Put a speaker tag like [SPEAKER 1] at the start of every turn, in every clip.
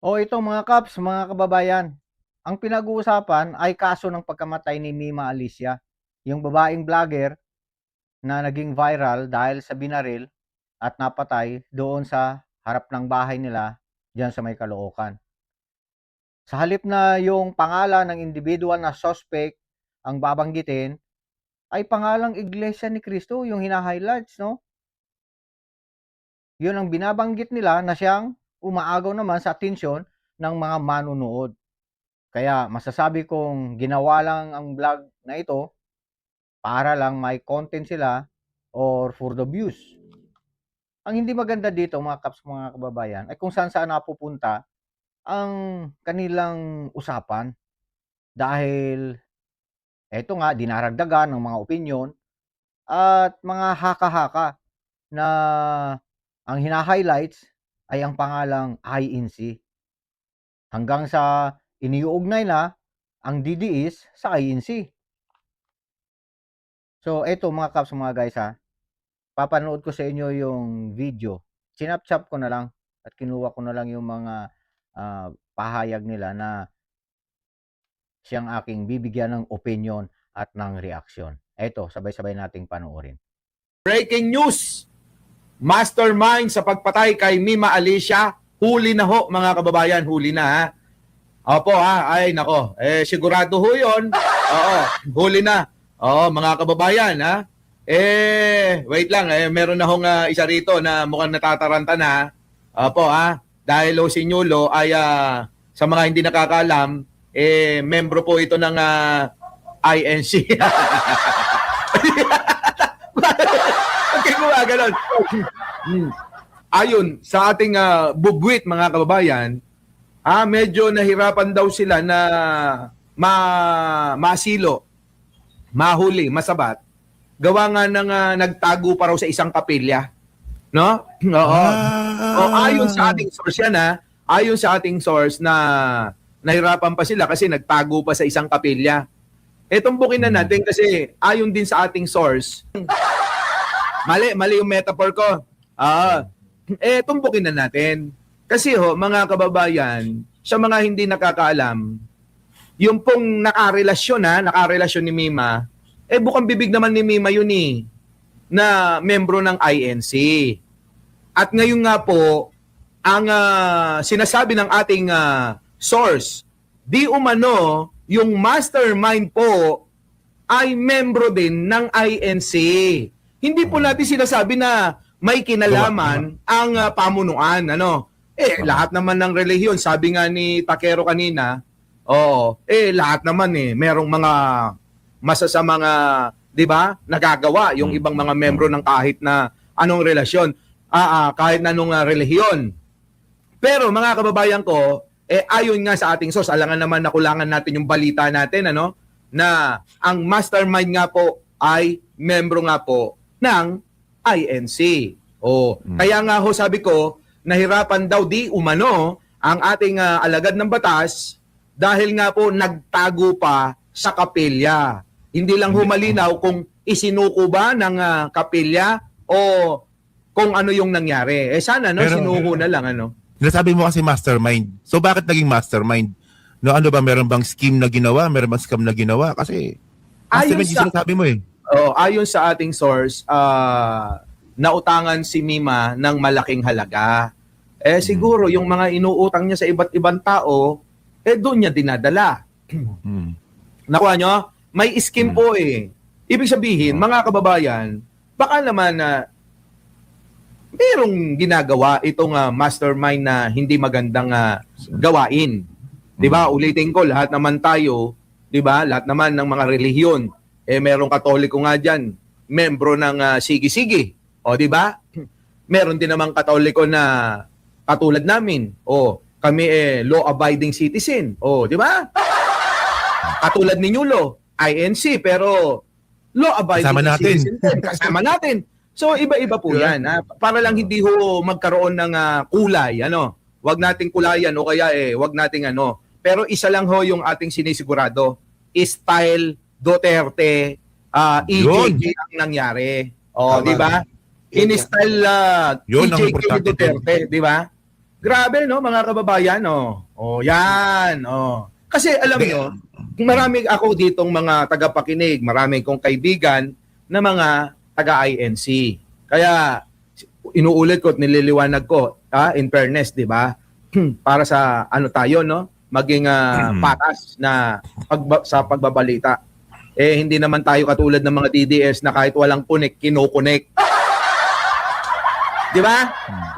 [SPEAKER 1] O ito mga kaps, mga kababayan, ang pinag-uusapan ay kaso ng pagkamatay ni Mima Alicia, yung babaeng vlogger na naging viral dahil sa binaril at napatay doon sa harap ng bahay nila diyan sa may Caloocan. Sa halip na yung pangalan ng individual na suspect ang babanggitin, ay pangalang Iglesia ni Cristo yung hina-highlights, no? Yun ang binabanggit nila na siyang umaagaw naman sa atensyon ng mga manunood. Kaya masasabi kong ginawa lang ang vlog na ito para lang may content sila or for the views. Ang hindi maganda dito mga kaps, mga kababayan, ay kung saan saan napupunta ang kanilang usapan dahil eto nga dinaragdagan ng mga opinyon at mga haka-haka na ang hina-highlights ay ang pangalang INC hanggang sa iniuugnay na ang DDS sa INC. So, eto mga kaps, mga guys ha, papanood ko sa inyo yung video. Chinap-chap ko na lang at kinuha ko na lang yung mga pahayag nila na siyang aking bibigyan ng opinion at ng reaksyon. Eto, sabay-sabay nating panoorin.
[SPEAKER 2] Breaking news! Mastermind sa pagpatay kay Mima Alicia. Huli na ho mga kababayan, huli na ha. Opo ha, ay nako. Sigurado ho yun. Oo, huli na. Oo, mga kababayan ha. Wait lang, meron na hong isa rito na mukhang natataranta na. Opo ha, dahil ho si Nyulo ay sa mga hindi nakakaalam, membro po ito ng INC. Okay, gano'n. Ayon sa ating bubwit mga kababayan, medyo nahirapan daw sila na masilo, mahuli, masabat. Gawa nga ng nagtago pa raw sa isang kapilya. No? Oo. Ayon sa ating source yan ayon sa ating source na nahirapan pa sila kasi nagtago pa sa isang kapilya. Tumbukin na natin kasi ayon din sa ating source, mali yung metaphor ko. Tumbukin na natin. Kasi mga kababayan, sa mga hindi nakakaalam, yung pong nakarelasyon ni Mima, bukang bibig naman ni Mima yun na membro ng INC. At ngayon nga po, ang sinasabi ng ating source, di umano yung mastermind po ay membro din ng INC. Hindi po natin sinasabi na may kinalaman ang pamunuan. Lahat naman ng relihiyon, sabi nga ni Takero kanina, lahat naman merong mga masasamang, di ba, nagagawa yung ibang mga membro ng kahit na anong relasyon, kahit na anong relihiyon. Pero mga kababayan ko, ayon nga sa ating source, alangan naman nakulangan natin yung balita natin, na ang mastermind nga po ay membro nga po ng INC. Kaya nga ho sabi ko, nahirapan daw di umano ang ating alagad ng batas dahil nga po nagtago pa sa kapilya. Hindi lang humalinaw kung isinuko ba ng kapilya o kung ano yung nangyari. Sana sinuko na lang
[SPEAKER 3] Nasabi mo kasi mastermind. So bakit naging mastermind? Ano ba, meron bang scheme na ginawa? Meron bang scam na ginawa? Kasi mastermind yung sinasabi mo
[SPEAKER 2] ayon sa ating source, nautangan si Mima ng malaking halaga. Siguro yung mga inuutang niya sa iba't ibang tao, doon niya dinadala. Nakuha nyo? May scheme po Ibig sabihin, mga kababayan, baka naman merong ginagawa itong mastermind na hindi magandang gawain. 'Di ba? Ulitin ko, lahat naman tayo, 'di ba? Lahat naman ng mga relihiyon, merong Katoliko nga diyan, membro ng Sige-Sige. 'Di ba? Meron din namang Katoliko na katulad namin. Kami law abiding citizen. 'Di ba? Katulad ni Nyulo, INC, pero law abiding citizen. Kasama natin. So iba-iba po 'yan, para lang hindi ho magkaroon ng kulay, Wag nating kulayan o kaya wag nating Pero isa lang ho yung ating sinisigurado, style Duterte, EJK ang nangyari. Di ba? In style EJK Duterte, di ba? Grabe, no, mga kababayan, oh. Oh, yan, oh. Kasi alam nyo, marami ako ditong mga tagapakinig, marami kong kaibigan na mga taga-INC. Kaya, inuulit ko at nililiwanag ko, in fairness, di ba? Para sa ano tayo, no? Maging patas na sa pagbabalita. Eh, hindi naman tayo katulad ng mga DDS na kahit walang punik, kinukunik. Di ba?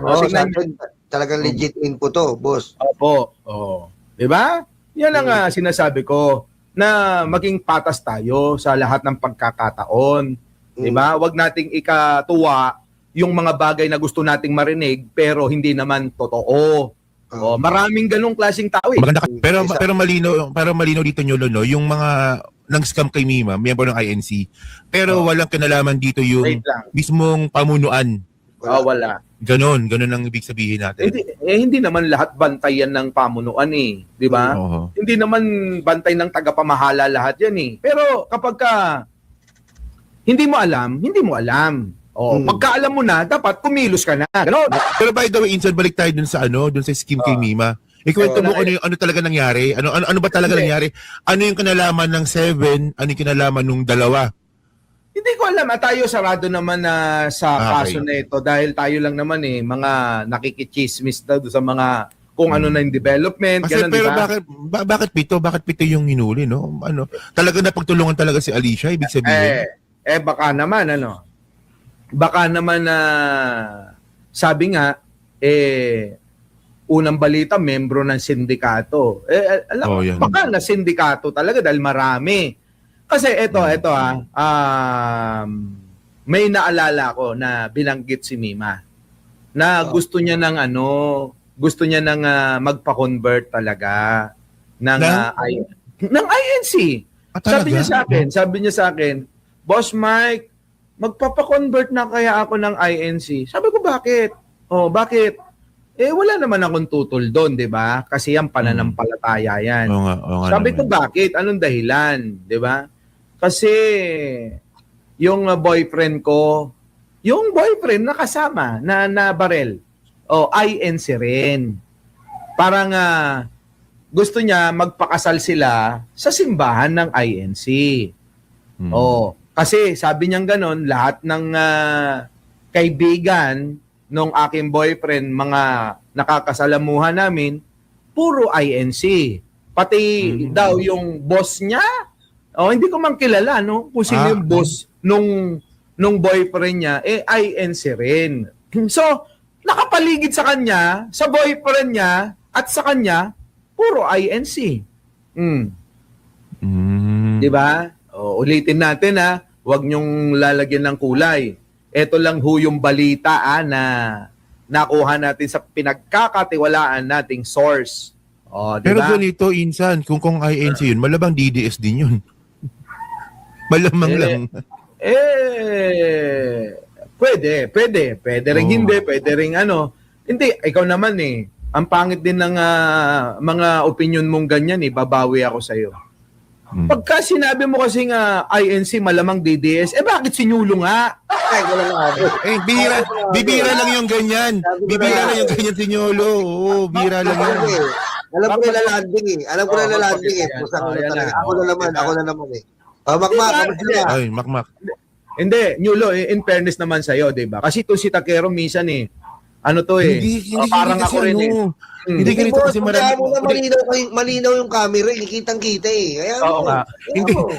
[SPEAKER 4] Oo,
[SPEAKER 2] tingnan
[SPEAKER 4] sa akin, talagang legit info to, boss.
[SPEAKER 2] Opo. Oh. 'Di ba? Yan ang sinasabi ko na maging patas tayo sa lahat ng pagkakataon. 'Di ba? Huwag nating ikatuwa yung mga bagay na gusto nating marinig pero hindi naman totoo. Oh, maraming ganung klaseng tao eh.
[SPEAKER 3] Maganda pero malinaw dito Nyolo, no, yung mga nang scam kay Mima, miyembro ng INC. Pero walang kinalaman dito yung
[SPEAKER 2] Wait lang.
[SPEAKER 3] mismong pamunuan.
[SPEAKER 2] Wala.
[SPEAKER 3] Ganon ang ibig sabihin natin.
[SPEAKER 2] Hindi naman lahat bantay yan ng pamunuan eh, 'di ba?
[SPEAKER 3] Oo.
[SPEAKER 2] Hindi naman bantay ng tagapamahala lahat yan eh. Pero kapag ka hindi mo alam. Oh, pagkaalam mo na, dapat kumilos ka na. Ganon.
[SPEAKER 3] Pero by the way, Insan, balik tayo dun sa dun sa scheme kay Mima. Ikwento mo ano talaga nangyari? Ano ba talaga nangyari? Ano yung kinalaman ng 7? Ano yung kinalaman ng 2?
[SPEAKER 2] Hindi ko alam. Tayo sarado naman na sa
[SPEAKER 3] Okay.
[SPEAKER 2] kaso na ito dahil tayo lang naman eh, mga nakikichismis daw sa mga kung ano na yung development.
[SPEAKER 3] Kasi
[SPEAKER 2] Ganun,
[SPEAKER 3] pero
[SPEAKER 2] diba?
[SPEAKER 3] bakit pito? Bakit pito yung hinuli, no? Talaga napagtulungan talaga si Alicia, ibig sabihin.
[SPEAKER 2] Baka naman Baka naman na sabi nga unang balita membro ng sindikato.
[SPEAKER 3] Yan.
[SPEAKER 2] Baka na sindikato talaga dahil marami. Kasi ito may naalala ko na binanggit si Mima na gusto niya ng magpa-convert talaga ng INC. Sabi niya sa akin, Boss Mike, magpapa-convert na kaya ako ng INC. Sabi ko, bakit? Bakit? Wala naman akong tutol doon, di ba? Kasi yan pananampalataya yan.
[SPEAKER 3] Oo nga
[SPEAKER 2] Sabi ko,
[SPEAKER 3] naman.
[SPEAKER 2] bakit? Anong dahilan? Di ba? Kasi yung boyfriend ko, yung boyfriend na kasama, na barel, INC rin. Parang gusto niya magpakasal sila sa simbahan ng INC. Kasi sabi niyang ganon, lahat ng kaibigan nung aking boyfriend, mga nakakasalamuhan namin, puro INC. Pati daw yung boss niya, hindi ko man kilala, no? Kung sino yung boss nung boyfriend niya, INC rin. So, nakapaligid sa kanya, sa boyfriend niya, at sa kanya, puro INC. Diba? Ulitin natin huwag niyong lalagyan ng kulay. Ito lang yung balita na nakuha natin sa pinagkakatiwalaan nating source. Diba?
[SPEAKER 3] Pero ganito, Insan, kung INC yun, malabang DDS din yun. Malamang lang.
[SPEAKER 2] Pwede rin hindi, pwede rin Hindi, ikaw naman ang pangit din ng mga opinion mong ganyan babawi ako sa'yo. Pagka sinabi mo kasi INC malamang DDS, bakit sinulo nga?
[SPEAKER 3] Bibira lang yung ganyan. Bibira lang yung ganyan, Sinyolo. Oo, bira lang yun.
[SPEAKER 4] Alam ko na landing Ako na naman Makmak,
[SPEAKER 3] Ay, makmak.
[SPEAKER 2] Hindi, Nyulo, in fairness naman sa'yo, diba? Kasi ito si Takero minsan
[SPEAKER 3] Hindi
[SPEAKER 2] parang
[SPEAKER 3] kasi
[SPEAKER 2] ako rin
[SPEAKER 3] Hindi ganito kasi
[SPEAKER 4] malinaw yung camera, kitang-kita Kaya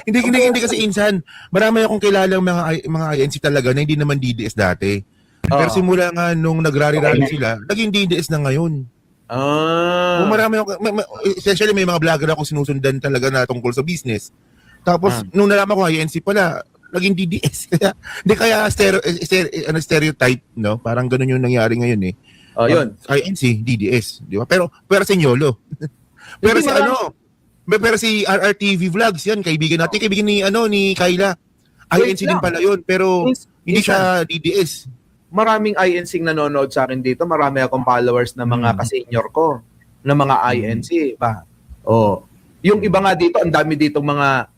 [SPEAKER 3] Hindi kasi Insan. Marami akong kilalang mga INC talaga na hindi naman DDS dati. Pero simula nga nung nagrari-rally sila, naging DDS na ngayon. Kung marami especially may mga vlogger ako sinusundan talaga na tungkol sa business. Tapos nung nalaman ko INC pala, naging DDS. Kaya stereotype, no? Parang ganun yung nangyari ngayon
[SPEAKER 2] yun.
[SPEAKER 3] INC, DDS, di ba? Pero si Nyolo. pero si RRTV Vlogs yan, kaibigan ni Kayla. INC din pala yun, pero hindi siya DDS.
[SPEAKER 2] Maraming INC nanonood sa akin dito. Marami akong followers na mga ka-senior ko na mga INC ba. Yung iba nga dito, ang dami ditong mga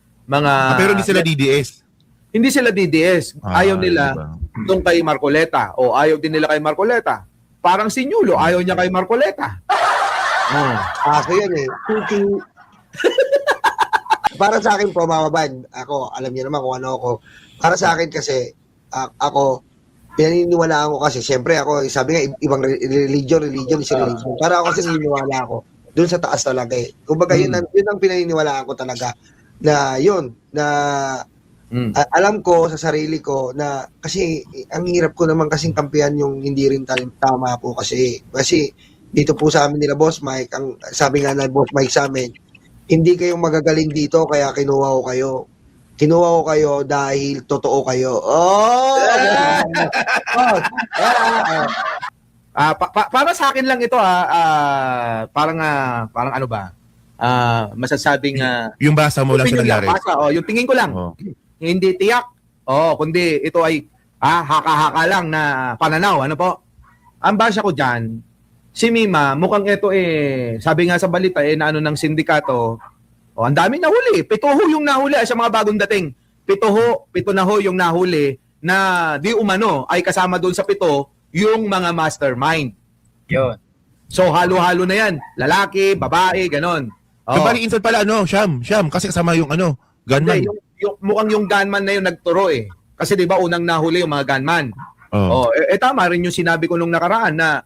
[SPEAKER 3] pero hindi sila DDS.
[SPEAKER 2] Hindi sila DDS. Ayaw nila
[SPEAKER 3] diba?
[SPEAKER 2] doon kay Marcoleta o ayaw din nila kay Marcoleta. parang si Nyulo, ayaw niya kay Marcoleta. Oh.
[SPEAKER 4] Ako yan eh. Tuti. Para sa akin po, Mama Van, ako, alam niyo naman kung ano ako. Para sa akin kasi, ako, pinaniniwalaan ko kasi, syempre ako, sabi nga, ibang religion is religion. Para ako kasi naniniwala ako, dun sa taas talaga eh. Kumbaga, yun ang pinaniniwalaan ko talaga, na yun, na alam ko sa sarili ko na, kasi, ang hirap ko naman kasing kampihan yung hindi rin tama po kasi dito po sa amin nila Boss Mike, ang sabi nga na Boss Mike sa amin, hindi kayong magagaling dito kaya kinuha ko kayo. Kinuha ko kayo dahil totoo kayo. Oh!
[SPEAKER 2] Para sa akin lang ito parang ano ba? Masasabing
[SPEAKER 3] Yung basa mo lang sa nangyari.
[SPEAKER 2] Yung tingin ko lang.
[SPEAKER 3] Oh.
[SPEAKER 2] Hindi tiyak. Kundi ito ay haka-haka lang na pananaw, ano po? Ang basa ko diyan, si Mima, mukhang ito sabi nga sa balita na ano ng sindikato, ang dami nahuli. 7 yung nahuli sa mga bagong dating. 7 na ho yung nahuli na di umano ay kasama doon sa 7 yung mga mastermind.
[SPEAKER 5] Yun.
[SPEAKER 2] So halo-halo na yan. Lalaki, babae, ganon.
[SPEAKER 3] Yung bali instant pala, Siyam, kasi kasama yung gunman.
[SPEAKER 2] Hindi, yung mukhang yung gunman na yung nagturo Kasi di ba unang nahuli yung mga gunman. Tama rin yung sinabi ko nung nakaraan na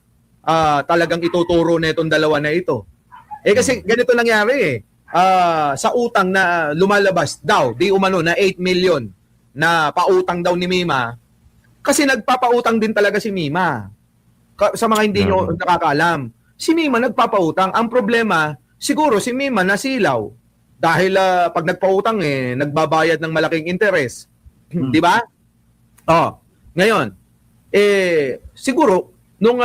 [SPEAKER 2] talagang ituturo na itong dalawa na ito. Kasi ganito nangyari sa utang na lumalabas daw, di umano na 8 million na pautang daw ni Mima. Kasi nagpapautang din talaga si Mima. Sa mga hindi nyo nakakaalam. Si Mima nagpapautang. Ang problema, siguro si Mima nasilaw. Dahil pag nagpautang nagbabayad ng malaking interest. Di ba? Ngayon, siguro, nung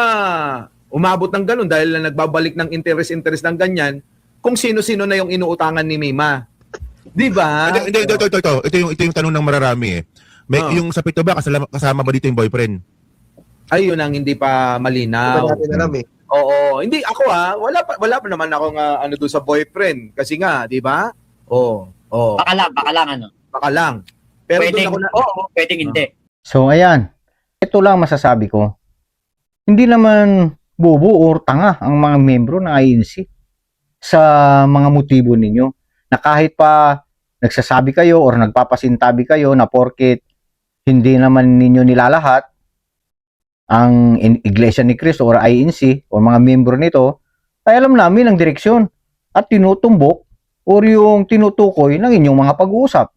[SPEAKER 2] umabot ng ganun dahil nagbabalik ng interest ng ganyan, kung sino-sino na yung inuutangan ni Mima. Di ba?
[SPEAKER 3] Hindi, ito yung tanong ng mararami Yung sa 7 ba, kasama ba dito yung boyfriend?
[SPEAKER 2] Ay, yun ang hindi pa malinaw.
[SPEAKER 4] Hindi pa natin alam
[SPEAKER 2] Oo, hindi ako wala pa naman ako ano doon sa boyfriend kasi nga, 'di ba?
[SPEAKER 5] Baka lang ano.
[SPEAKER 2] Baka lang. Pero
[SPEAKER 5] Pwedeng,
[SPEAKER 2] doon ako
[SPEAKER 5] pwedeng hindi.
[SPEAKER 1] So ayan, ito lang masasabi ko. Hindi naman bobo or tanga ang mga membro ng INC sa mga motibo ninyo. Na kahit pa nagsasabi kayo or nagpapasintabi kayo na porket hindi naman ninyo nilalahat ang Iglesia ni Cristo or INC o mga membro nito, ay alam namin ang direksyon at tinutumbok or yung tinutukoy ng inyong mga pag-uusap.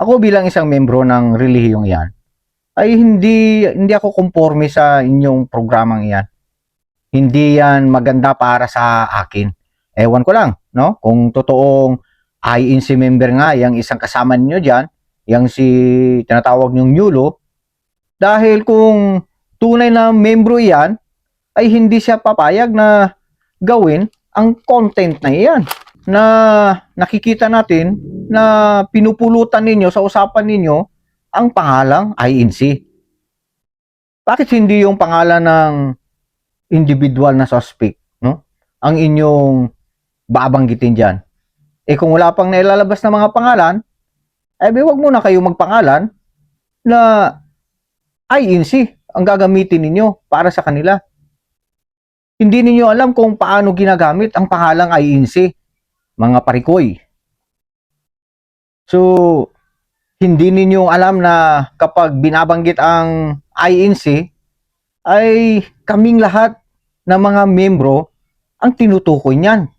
[SPEAKER 1] Ako bilang isang membro ng relihiyong yan, ay hindi ako konforme sa inyong programang yan. Hindi yan maganda para sa akin. Ewan ko lang, no? Kung totoong INC member nga, yung isang kasama niyo dyan, yung si tinatawag niyong Nyulo, dahil kung tunay na membro yan, ay hindi siya papayag na gawin ang content na iyan na nakikita natin na pinupulutan ninyo sa usapan ninyo ang pangalang INC. Bakit hindi yung pangalan ng individual na suspect, no? Ang inyong babanggitin dyan. Kung wala pang nailalabas na mga pangalan, wag muna kayo magpangalan na INC ang gagamitin ninyo para sa kanila. Hindi ninyo alam kung paano ginagamit ang pangalang INC, mga parikoy. So, hindi ninyo alam na kapag binabanggit ang INC, ay kaming lahat ng mga membro ang tinutukoy niyan.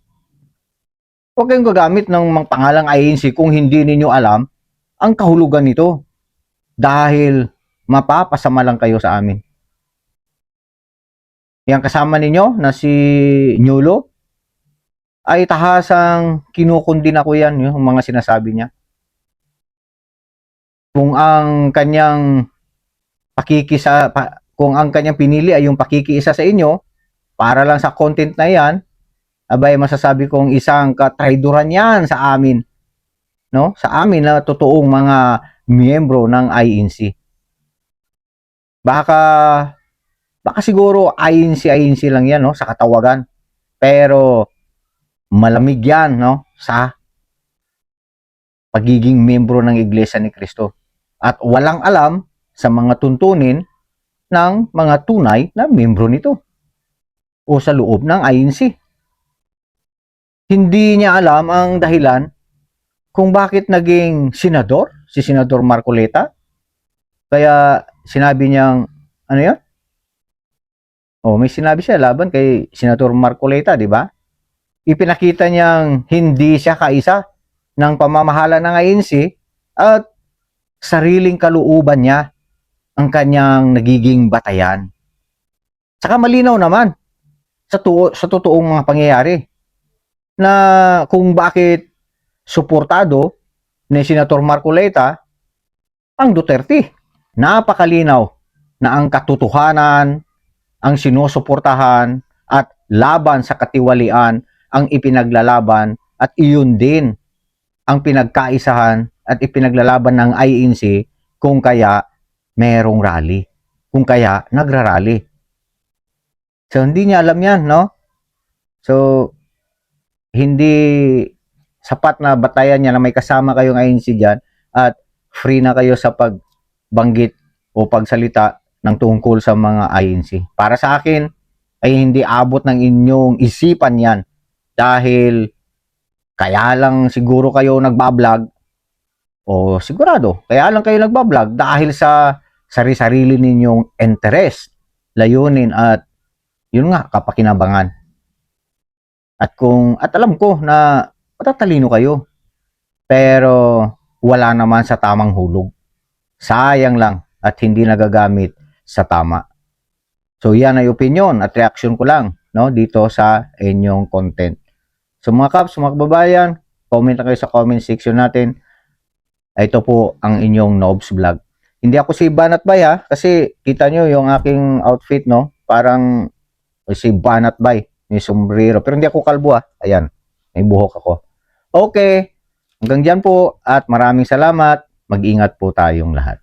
[SPEAKER 1] Huwag kayong gagamit ng mga pangalang INC kung hindi ninyo alam ang kahulugan nito. Dahil mapapasama lang kayo sa amin. Yang kasama ninyo na si Nyulo ay tahasang kinukundin ako yan, yung mga sinasabi niya. Kung ang kanyang kung ang kanyang pinili ay yung pakikiisa sa inyo para lang sa content na yan, abay masasabi kong isang katraidoran yan sa amin. No? Sa amin na totoong mga miyembro ng INC. Baka siguro INC lang yan, no, sa katawagan. Pero malamig yan, no, sa pagiging membro ng Iglesia ni Cristo. At walang alam sa mga tuntunin ng mga tunay na membro nito. o sa loob ng INC. Hindi niya alam ang dahilan kung bakit naging senador, si Senador Marcoleta. Kaya sinabi niyang, ano yun? May sinabi siya laban kay Senador Marcoleta, di ba? Ipinakita niyang hindi siya kaisa ng pamamahala ng INC at sariling kalooban niya ang kanyang nagiging batayan. Saka malinaw naman sa totoong mga pangyayari na kung bakit suportado ni Senator Marcoleta ang Duterte. Napakalinaw na ang katotohanan ang sinusuportahan at laban sa katiwalian ang ipinaglalaban at iyon din ang pinagkaisahan at ipinaglalaban ng INC kung kaya merong rally, kung kaya nagrarally. So hindi niya alam yan, no? So hindi sapat na batayan niya na may kasama kayong INC dyan at free na kayo sa pagbanggit o pagsalita ng tungkol sa mga INC. Para sa akin, ay hindi abot ng inyong isipan yan dahil kaya lang siguro kayo nagbablog o sigurado, kaya lang kayo nagbablog dahil sa sarili-sarili ninyong interest, layunin at yun nga, kapakinabangan. At alam ko na matatalino kayo, pero wala naman sa tamang hulog. Sayang lang at hindi nagagamit sa tama. So yan ay opinion at reaction ko lang, no, dito sa inyong content. So mga kaps, mga kababayan, comment na kayo sa comment section natin. Ito po ang inyong Nobs Vlog. Hindi ako si Banat Bay ha, kasi kita nyo yung aking outfit, no, parang si Banat Bay, may sombrero. Pero hindi ako kalbo ha, ayan, may buhok ako. Okay, hanggang dyan po at maraming salamat. Mag-ingat po tayong lahat.